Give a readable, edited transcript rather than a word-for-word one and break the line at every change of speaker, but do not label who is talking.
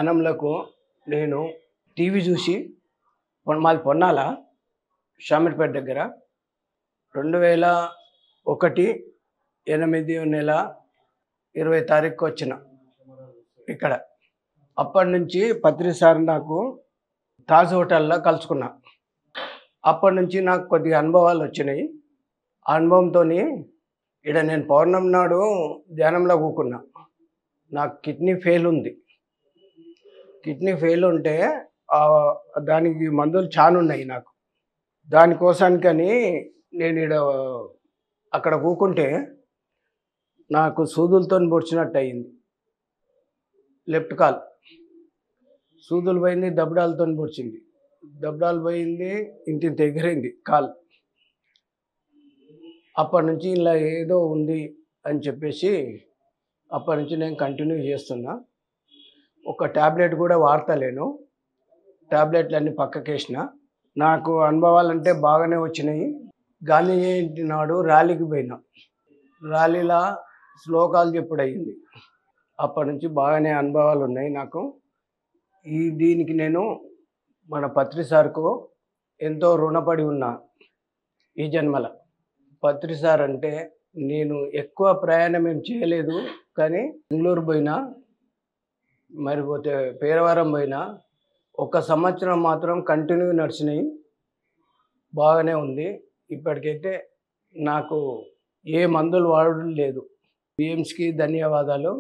ధ్యానంలకు నేను టీవీ చూసి మాది పొన్నాల షామీర్పేట దగ్గర 2001 8 నెల 20 తారీఖుకి వచ్చిన ఇక్కడ. అప్పటి నుంచి పత్రి సార్ నాకు తాజ్ హోటల్లో కలుసుకున్నా. అప్పటి నుంచి నాకు కొద్దిగా అనుభవాలు వచ్చినాయి. ఆ అనుభవంతో ఇక్కడ నేను పౌర్ణమి నాడు ధ్యానంలో కూకున్నా. నాకు కిడ్నీ ఫెయిల్ ఉంది. కిడ్నీ ఫెయిల్ ఉంటే దానికి మందులు చాలా ఉన్నాయి నాకు. దానికోసానికని నేను అక్కడ కూకుంటే నాకు సూదులతో పొడిచినట్టు అయింది. లెఫ్ట్ కాల్ సూదులు పోయింది, దబ్బడాలతో పొడిచింది. దబ్బడాలు పోయింది, ఇంత ఎగిరింది కాల్. అప్పటి నుంచి ఇలా ఏదో ఉంది అని చెప్పేసి అప్పటి నుంచి నేను కంటిన్యూ చేస్తున్నా. ఒక ట్యాబ్లెట్ కూడా వాడతలేను. ట్యాబ్లెట్లన్నీ పక్కకేసిన. నాకు అనుభవాలంటే బాగానే వచ్చినాయి. గాంధీ జయంతి నాడు ర్యాలీకి పోయినా. ర్యాలీలో శ్లోకాలు చెప్పుడు అయింది. అప్పటి నుంచి బాగానే అనుభవాలు ఉన్నాయి నాకు. దీనికి నేను మన పత్రి సార్కు ఎంతో రుణపడి ఉన్నా ఈ జన్మల. పత్రి సార్ అంటే నేను ఎక్కువ ప్రయాణం ఏం చేయలేదు, కానీ బెంగళూరు పోయినా, మరి పోతే పేరవరం పోయినా 1 సంవత్సరం మాత్రం కంటిన్యూ నడిచినాయి. బాగానే ఉంది. ఇప్పటికైతే నాకు ఏ మందులు వాడడం లేదు. బిఎంస్కి ధన్యవాదాలు.